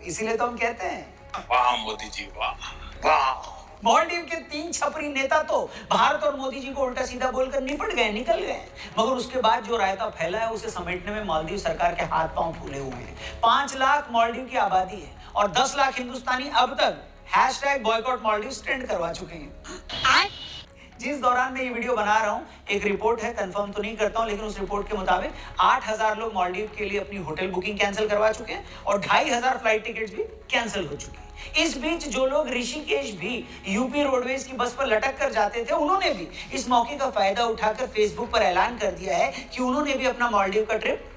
इसीलिए तो हम कहते हैं वाह मोदी जी वाह वाह। मालदीव के 3 छपरी नेता तो भारत और मोदी जी को उल्टा सीधा बोलकर निपट गए, निकल गए। मगर उसके बाद जो रायता फैला है उसे समेटने में मालदीव सरकार के हाथ पांव फूले हुए हैं। 5 लाख मालदीव की आबादी है और 10 लाख हिंदुस्तानी अब तक #बॉयकॉट मालदीव ट्रेंड करवा चुके हैं। जिस दौरान मैं ये वीडियो बना रहा हूँ, एक रिपोर्ट है, कंफर्म तो नहीं करता हूँ, लेकिन उस रिपोर्ट के मुताबिक 8000 लोग मालदीव के लिए अपनी होटल बुकिंग कैंसिल करवा चुके हैं और 2500 फ्लाइट टिकट्स भी कैंसिल हो चुकी है। इस बीच जो लोग ऋषिकेश भी यूपी रोडवेज की बस पर लटक कर जाते थे, उन्होंने भी इस मौके का फायदा उठाकर फेसबुक पर ऐलान कर दिया है कि उन्होंने भी अपना मालदीव का ट्रिप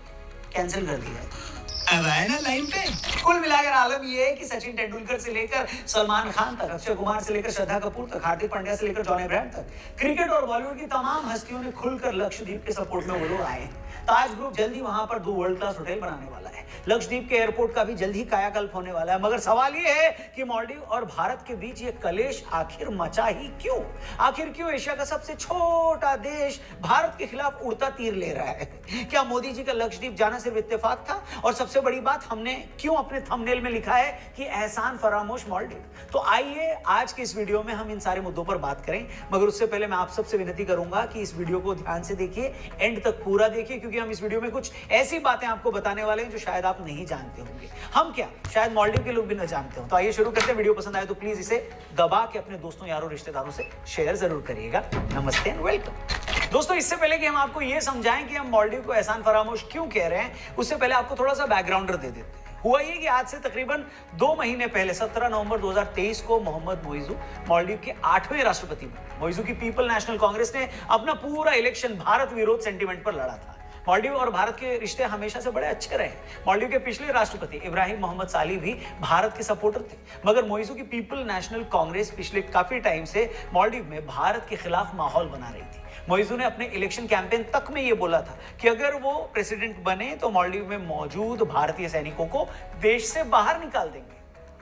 कैंसिल कर दिया है। अब आए ना लाइन पे। कुल मिलाकर आलम ये है कि सचिन तेंदुलकर से लेकर सलमान खान तक, अक्षय कुमार से लेकर श्रद्धा कपूर तक, हार्दिक पांड्या से लेकर जॉन अब्राहम तक, क्रिकेट और बॉलीवुड की तमाम हस्तियों ने खुलकर लक्षद्वीप के सपोर्ट में जरूर आए। ताज ग्रुप जल्दी वहां पर 2 वर्ल्ड क्लास होटल बनाने वाला है। लक्षद्वीप के एयरपोर्ट का भी जल्द ही कायाकल्प होने वाला है। मगर सवाल ये है कि मालदीव और भारत के बीच ये कलेश आखिर मचा ही क्यों? आखिर क्यों एशिया का सबसे छोटा देश भारत के खिलाफ उड़ता तीर ले रहा है? क्या मोदी जी का लक्षद्वीप जाना सिर्फ इत्तेफाक था? और सबसे बड़ी बात, हमने क्यों अपने थंबनेल में लिखा है कि एहसान फरामोश मालदीव? तो आइए आज के इस वीडियो में हम इन सारे मुद्दों पर बात करें। मगर उससे पहले मैं आप सबसे विनती करूंगा कि इस वीडियो को ध्यान से देखिए, एंड तक पूरा देखिए, क्योंकि हम इस वीडियो में कुछ ऐसी बातें आपको बताने वाले हैं जो शायद आप नहीं जानते होंगे। हम क्या, शायद मालदीव के लोग भी न जानते हो। तो आइए शुरू करते हैं। वीडियो पसंद आए तो प्लीज इसे दबा के अपने दोस्तों, यारों, रिश्तेदारों से शेयर जरूर करिएगा। नमस्ते एंड वेलकम। दोस्तों, इससे पहले कि हम आपको यह समझाएं कि हम मालदीव को एहसान फरामोश क्यों कह रहे हैं, उससे पहले आपको थोड़ा सा बैकग्राउंडर दे देते हैं। हुआ ये कि आज से तकरीबन 2 महीने पहले 17 नवंबर 2023 को मोहम्मद मोइजू मालदीव के 8वें राष्ट्रपति बने। मोइजू की पीपल नेशनल कांग्रेस ने अपना पूरा इलेक्शन भारत विरोध सेंटीमेंट पर लड़ा था। मालदीव और भारत के रिश्ते हमेशा से बड़े अच्छे रहे। मालदीव के पिछले राष्ट्रपति इब्राहिम मोहम्मद साली भी भारत के सपोर्टर थे। मगर मोइजू की पीपल नेशनल कांग्रेस पिछले काफी टाइम से मालदीव में भारत के खिलाफ माहौल बना रही थी। मोइजू ने अपने इलेक्शन कैंपेन तक में यह बोला था कि अगर वो प्रेसिडेंट बने तो मालदीव में मौजूद भारतीय सैनिकों को देश से बाहर निकाल देंगे।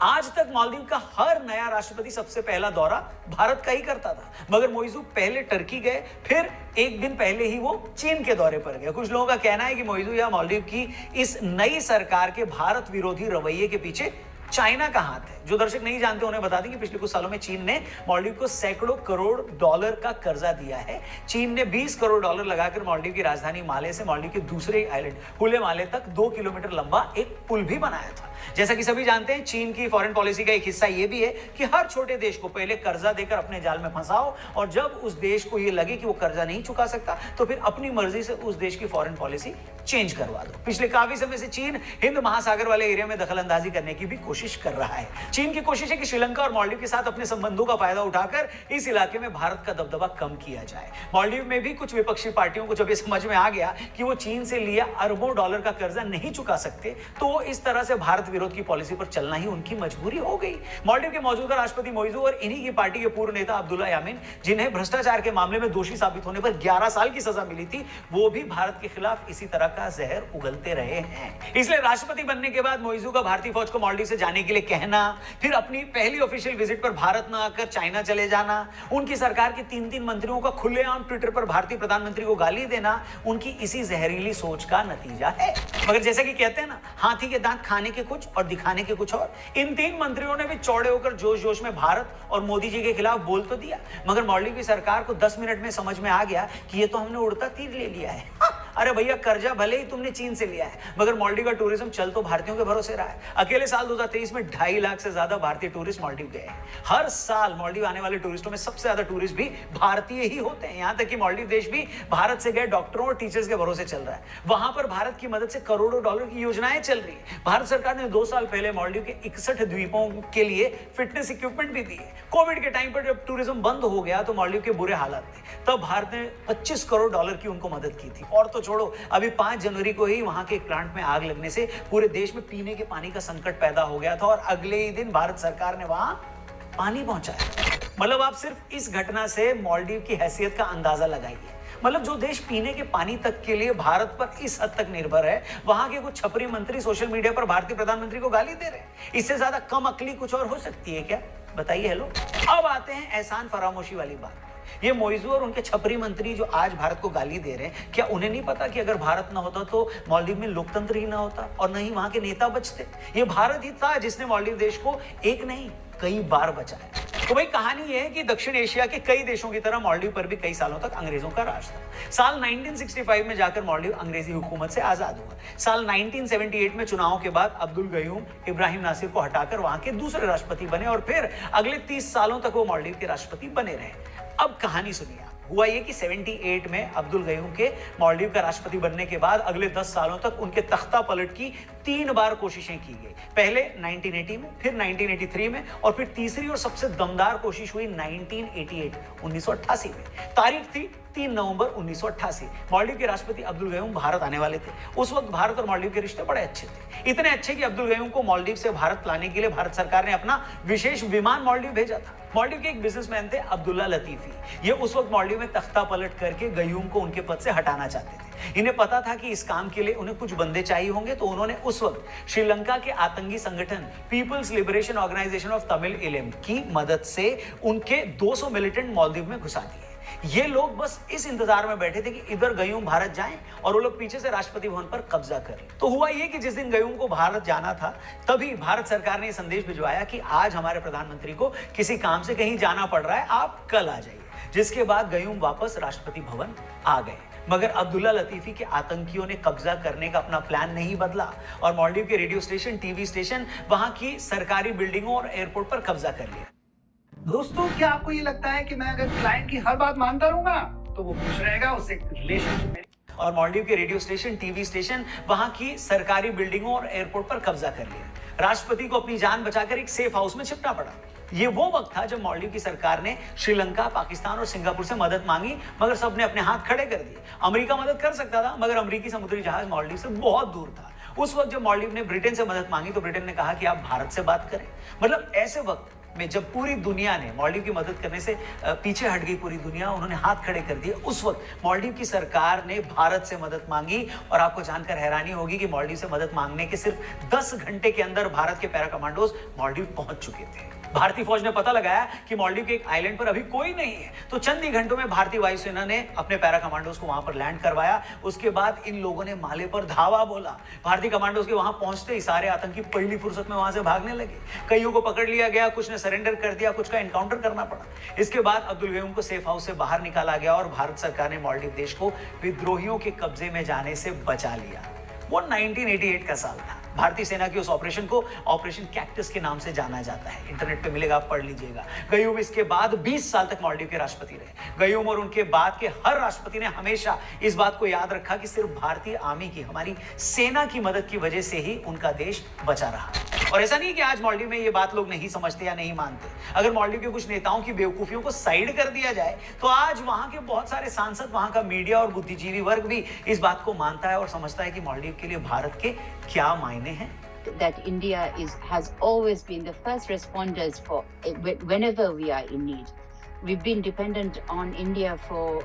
आज तक मालदीव का हर नया राष्ट्रपति सबसे पहला दौरा भारत का ही करता था। मगर मोइजू पहले टर्की गए, फिर एक दिन पहले ही वो चीन के दौरे पर गए। कुछ लोगों का कहना है कि मोइजू या मालदीव की इस नई सरकार के भारत विरोधी रवैये के पीछे चाइना का हाथ है। जो दर्शक नहीं जानते उन्हें बता दें कि पिछले कुछ सालों में चीन ने मालदीव को सैकड़ों करोड़ डॉलर का कर्जा दिया है। चीन ने 20 करोड़ डॉलर लगाकर मालदीव की राजधानी माले से मालदीव के दूसरे आइलैंड हुले माले तक 2 किलोमीटर लंबा एक पुल भी बनाया था। जैसा कि सभी जानते हैं, चीन की फॉरेन पॉलिसी का एक हिस्सा यह भी है कि हर छोटे देश को पहले कर्जा देकर अपने जाल में फंसाओ, और जब उस देश को यह लगे कि वो कर्जा नहीं चुका सकता तो फिर अपनी मर्जी से उस देश की फॉरेन पॉलिसी चेंज करवा दो। पिछले काफी समय से चीन हिंद महासागर वाले एरिया में दखल अंदाजी करने की भी कोशिश कर रहा है। चीन की कोशिश है कि श्रीलंका और मालदीव के साथ अपने संबंधों का फायदा उठाकर इस इलाके में भारत का दबदबा कम किया जाए। मालदीव में भी कुछ विपक्षी पार्टियों को जब यह समझ में आ गया कि वो चीन से लिया अरबों डॉलर का कर्जा नहीं चुका सकते, तो वो इस तरह से भारत विरोध की पॉलिसी पर चलना ही उनकी मजबूरी हो गई। मालदीव के मौजूदा राष्ट्रपति मोइजू और इन्हीं की पार्टी के पूर्व नेता अब्दुल्ला यामीन, जिन्हें भ्रष्टाचार के मामले में दोषी साबित होने पर 11 साल की सजा मिली थी, वो भी भारत के खिलाफ इसी तरह का जहर उगलते रहे हैं। इसलिए राष्ट्रपति बनने के बाद मोइजू का भारतीय फौज को मालदीव से जाने के लिए कहना, फिर अपनी पहली ऑफिशियल विजिट पर भारत न आकर चाइना चले जाना, उनकी सरकार के 3-3 मंत्रियों का खुलेआम ट्विटर पर भारतीय प्रधानमंत्री को गाली देना, उनकी इसी जहरीली सोच का नतीजा है। मगर जैसे कि कहते हैं ना, हाथी के दांत खाने के कुछ और दिखाने के कुछ और, इन 3 मंत्रियों ने भी चौड़े होकर जोश जोश में भारत और मोदी जी के खिलाफ बोल तो दिया, मगर मालदीव की सरकार को 10 मिनट में समझ में आ गया कि ये तो हमने उड़ता तीर ले लिया है। अरे भैया, कर्जा भले ही तुमने चीन से लिया है, मगर मालदीव का टूरिज्म चल तो भारतीयों के भरोसे रहा है। अकेले साल 2023 में 2.5 लाख से ज्यादा भारतीय टूरिस्ट मालदीव गए हैं। हर साल मालदीव आने वाले टूरिस्टों में सबसे ज्यादा टूरिस्ट भी भारतीय ही होते हैं। यहां तक कि मालदीव देश भी भारत से गए डॉक्टरों और टीचर्स के भरोसे चल रहा है। वहां पर भारत की मदद से करोड़ों डॉलर की योजनाएं चल रही है। भारत सरकार ने 2 साल पहले मालदीव के 61 द्वीपों के लिए फिटनेस इक्विपमेंट भी दिए। कोविड के टाइम पर जब टूरिज्म बंद हो गया तो मालदीव के बुरे हालात थे, तब भारत ने 25 करोड़ डॉलर की उनको मदद की थी। और तो छोड़ो, अभी 5 जनवरी को ही वहां के एक प्लांट में आग लगने से पूरे देश में पीने के पानी का संकट पैदा हो गया था, और अगले ही दिन भारत सरकार ने वहां पानी पहुंचाया। मतलब आप सिर्फ इस घटना से मालदीव की हैसियत का अंदाजा लगाइए। मतलब जो देश पीने के पानी तक के लिए भारत पर इस हद तक निर्भर है, वहां के कुछ छपरी मंत्री सोशल मीडिया पर भारतीय प्रधानमंत्री को गाली दे रहे हैं। इससे ज्यादा कम अकली कुछ और हो सकती है क्या? बताइए। हेलो, अब आते हैं एहसान फरामोशी वाली बात। ये मोइजू और उनके छपरी मंत्री जो आज भारत को गाली दे रहे हैं, क्या उन्हें नहीं पता कि अगर भारत ना होता तो मालदीव में लोकतंत्र ही ना होता और न ही वहां के नेता बचते? ये भारत ही था जिसने मालदीव देश को एक नहीं कई बार बचाया। तो भाई कहानी यह है कि दक्षिण एशिया के कई देशों की तरह मालदीव पर भी कई सालों तक अंग्रेजों का राज था। साल 1965 में जाकर मालदीव अंग्रेजी हुकूमत से आजाद हुआ। साल 1978 में चुनाव के बाद अब्दुल गयूम इब्राहिम नासिर को हटाकर वहां के दूसरे राष्ट्रपति बने और फिर अगले 30 सालों तक वो मालदीव के राष्ट्रपति बने रहे। अब कहानी सुनिए। हुआ ये कि 78 में अब्दुल गयूम के मालदीव का राष्ट्रपति बनने के बाद अगले 10 सालों तक उनके तख्ता पलट की 3 बार कोशिशें की गई। पहले 1980 में, फिर 1983 में और फिर तीसरी और सबसे दमदार कोशिश हुई 1988 में। तारीख थी 3 नवंबर 1988। मालदीव के राष्ट्रपति अब्दुल गयूम भारत आने वाले थे। उस वक्त भारत और मालदीव के रिश्ते बड़े अच्छे थे, इतने अच्छे कि अब्दुल गयूम को मालदीव से भारत लाने के लिए भारत सरकार ने अपना विशेष विमान मालदीव भेजा था। मालदीव के एक बिजनेसमैन थे अब्दुल्ला लतीफी। ये उस वक्त मालदीव में तख्ता पलट करके गयूम को उनके पद से हटाना चाहते थे। इन्हें पता था कि इस काम के लिए उन्हें कुछ बंदे चाहिए होंगे, तो उन्होंने उस वक्त श्रीलंका के आतंकी संगठन People's Liberation Organisation of Tamil Eelam की मदद से उनके 200 मिलिटेंट मालदीव में घुसा दिए। ये लोग बस इस इंतजार में बैठे थे कि इधर गयूम भारत जाएं और वो लोग पीछे से राष्ट्रपति भवन पर कब्जा करें। तो हुआ ये कि जिस दिन गयूम को भारत जाना था, तभी भारत सरकार ने संदेश भिजवाया कि आज हमारे प्रधानमंत्री को किसी काम से कहीं जाना पड़ रहा है, आप कल आ जाइए। जिसके बाद गयूम वापस राष्ट्रपति भवन आ गए। मगर अब्दुल्ला लतीफी के आतंकियों ने कब्जा करने का अपना प्लान नहीं बदला और मालदीव के रेडियो स्टेशन, टीवी स्टेशन, वहां की सरकारी बिल्डिंगों और एयरपोर्ट पर कब्जा कर लिया। दोस्तों, क्या आपको ये लगता है कि मैं अगर क्लाइंट की हर बात मानता रहूंगा तो वो खुश रहेगा, उससे रिलेशनशिप में। और मालदीव के रेडियो स्टेशन, टीवी स्टेशन, वहां की सरकारी बिल्डिंगों और एयरपोर्ट पर कब्जा कर लिया। राष्ट्रपति को अपनी जान बचाकर एक सेफ हाउस में छिपना पड़ा। ये वो वक्त था जब मालदीव की सरकार ने श्रीलंका, पाकिस्तान और सिंगापुर से मदद मांगी, मगर सबने अपने हाथ खड़े कर दिए। अमेरिका मदद कर सकता था, मगर अमेरिकी समुद्री जहाज मालदीव से बहुत दूर था। उस वक्त जब मालदीव ने ब्रिटेन से मदद मांगी तो ब्रिटेन ने कहा कि आप भारत से बात करें। मतलब ऐसे वक्त में जब पूरी दुनिया ने मालदीव की मदद करने से पीछे हट गई, पूरी दुनिया, उन्होंने हाथ खड़े कर दिए, उस वक्त मालदीव की सरकार ने भारत से मदद मांगी। और आपको जानकर हैरानी होगी कि मालदीव से मदद मांगने के सिर्फ 10 घंटे के अंदर भारत के पैरा कमांडोज मालदीव पहुंच चुके थे। भारतीय फौज ने पता लगाया कि मालदीव के एक आइलैंड पर अभी कोई नहीं है, तो चंद ही घंटों में भारतीय वायुसेना ने अपने पैरा कमांडोज को वहां पर लैंड करवाया। उसके बाद इन लोगों ने माले पर धावा बोला। भारतीय कमांडोज के वहां पहुंचते ही सारे आतंकी पहली फुर्सत में वहां से भागने लगे। कईयों को पकड़ लिया गया, कुछ ने सरेंडर कर दिया, कुछ का एनकाउंटर करना पड़ा। इसके बाद अब्दुल गयूम को सेफ हाउस से बाहर निकाला गया और भारत सरकार ने मालदीव देश को विद्रोहियों के कब्जे में जाने से बचा लिया। वो 1988 का साल था। भारतीय सेना की उस ऑपरेशन को ऑपरेशन कैक्टस के नाम से जाना जाता है। इंटरनेट पे मिलेगा, आप पढ़ लीजिएगा। गयूम इसके बाद 20 साल तक मालदीव के राष्ट्रपति रहे। गयूम और उनके बाद के हर राष्ट्रपति ने हमेशा इस बात को याद रखा कि सिर्फ भारतीय आर्मी की, हमारी सेना की मदद की वजह से ही उनका देश बचा रहा। और ऐसा नहीं कि आज मालदीव में ये बात लोग नहीं समझते या नहीं मानते। अगर मालदीव के कुछ नेताओं की बेवकूफियों को साइड कर दिया जाए तो आज वहां के बहुत सारे सांसद, वहां का मीडिया और बुद्धिजीवी वर्ग भी इस बात को मानता है और समझता है कि मालदीव के लिए भारत के क्या मायने हैं। That India has always been the first responders for whenever we are in need. We've been dependent on India for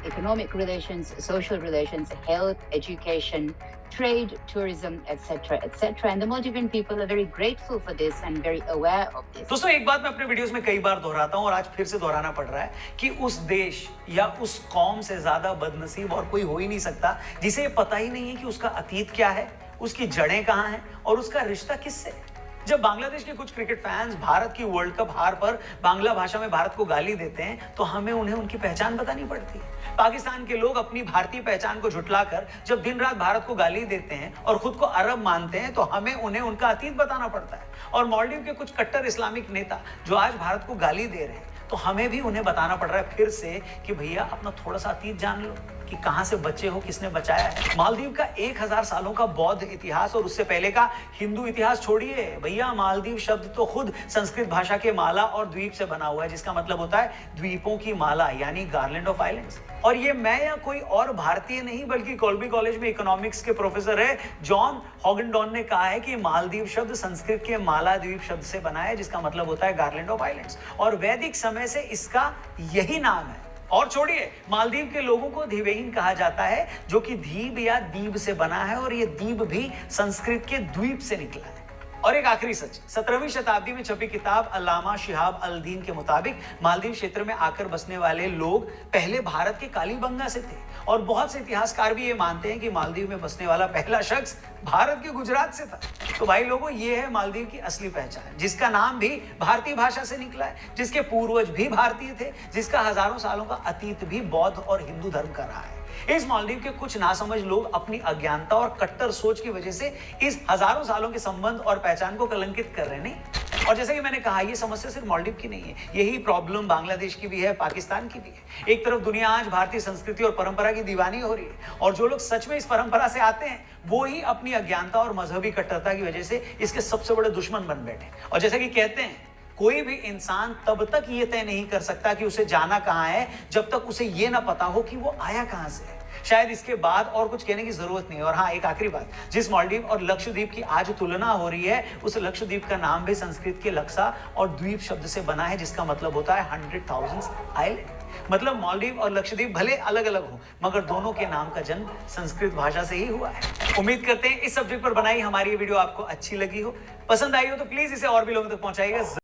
economic relations, social relations, health, education, trade, tourism, etc., etc. And the Maldivian people are very grateful for this and very aware of this. दोस्तों, एक बात मैं अपने videos में कई बार दोहराता हूं और आज फिर से दोहराना पड़ रहा है कि उस देश या उस कौम से ज्यादा बदनसीब और कोई हो ही नहीं सकता जिसे पता ही नहीं है कि उसका अतीत क्या है, उसकी जड़ें कहां हैं और उसका रिश्ता किससे। जब बांग्लादेश के कुछ क्रिकेट फैंस भारत की वर्ल्ड कप हार पर बांग्ला भाषा में भारत को गाली देते हैं तो हमें उन्हें उनकी पहचान बतानी पड़ती है। पाकिस्तान के लोग अपनी भारतीय पहचान को झुठलाकर जब दिन रात भारत को गाली देते हैं और खुद को अरब मानते हैं तो हमें उन्हें उनका अतीत बताना पड़ता है। और मालदीव के कुछ कट्टर इस्लामिक नेता जो आज भारत को गाली दे रहे हैं तो हमें भी उन्हें बताना पड़ रहा है फिर से कि भैया अपना थोड़ा सा अतीत जान लो कि कहां से बचे हो, किसने बचाया है। मालदीव का 1000 सालों का बौद्ध इतिहास और उससे पहले का हिंदू इतिहास छोड़िए भैया, मालदीव शब्द तो खुद संस्कृत भाषा के माला और द्वीप से बना हुआ है, जिसका मतलब होता है द्वीपों की माला, यानी गार्लैंड ऑफ आइलैंड्स। और ये मैं या कोई और भारतीय नहीं बल्कि कोलंबी कॉलेज में इकोनॉमिक्स के प्रोफेसर है जॉन हॉगनडॉन ने कहा है कि मालदीव शब्द संस्कृत के माला द्वीप शब्द से बना है, जिसका मतलब होता है गार्लैंड ऑफ आइलैंड्स, और वैदिक समय से इसका यही नाम है। और छोड़िए, मालदीव के लोगों को धीवेइन कहा जाता है जो कि धीब या दीब से बना है और ये दीब भी संस्कृत के द्वीप से निकला है। और एक आखिरी सच, 17वीं शताब्दी में छपी किताब अल्लामा शिहाब अल दीन के मुताबिक मालदीव क्षेत्र में आकर बसने वाले लोग पहले भारत के कालीबंगा से थे और बहुत से इतिहासकार भी ये मानते हैं कि मालदीव में बसने वाला पहला शख्स भारत के गुजरात से था। तो भाई लोगों, ये है मालदीव की असली पहचान, जिसका नाम भी भारतीय भाषा से निकला है, जिसके पूर्वज भी भारतीय थे, जिसका हजारों सालों का अतीत भी बौद्ध और हिंदू धर्म का रहा है। इस मालदीव के कुछ नासमझ लोग अपनी अज्ञानता और कट्टर सोच की वजह से इस हजारों सालों के संबंध और पहचान को कलंकित कर रहे नहीं। और जैसे कि मैंने कहा, ये समस्या सिर्फ मालदीव की नहीं है, यही प्रॉब्लम बांग्लादेश की भी है, पाकिस्तान की भी है। एक तरफ दुनिया आज भारतीय संस्कृति और परंपरा की दीवानी हो रही है और जो लोग सच में इस परंपरा से आते हैं वो ही अपनी अज्ञानता और मजहबी कट्टरता की वजह से इसके सबसे बड़े दुश्मन बन बैठे। और जैसे कि कहते हैं, कोई भी इंसान तब तक ये तय नहीं कर सकता कि उसे जाना कहां है जब तक उसे ये ना पता हो कि वो आया कहां से है। शायद इसके बाद और कुछ कहने की जरूरत नहीं है। और हाँ, एक आखिरी बात, जिस मालदीव और लक्षद्वीप की आज तुलना हो रही है, उस लक्षद्वीप का नाम भी संस्कृत के लक्सा और द्वीप शब्द से बना है, जिसका मतलब होता है 100,000 आइलैंड। मतलब मालदीव और लक्षद्वीप भले अलग अलग हो, मगर दोनों के नाम का जन्म संस्कृत भाषा से ही हुआ है। उम्मीद करते हैं इस सब्जेक्ट पर बनाई हमारी ये वीडियो आपको अच्छी लगी हो, पसंद आई हो तो प्लीज इसे और भी लोगों तक पहुंचाइएगा।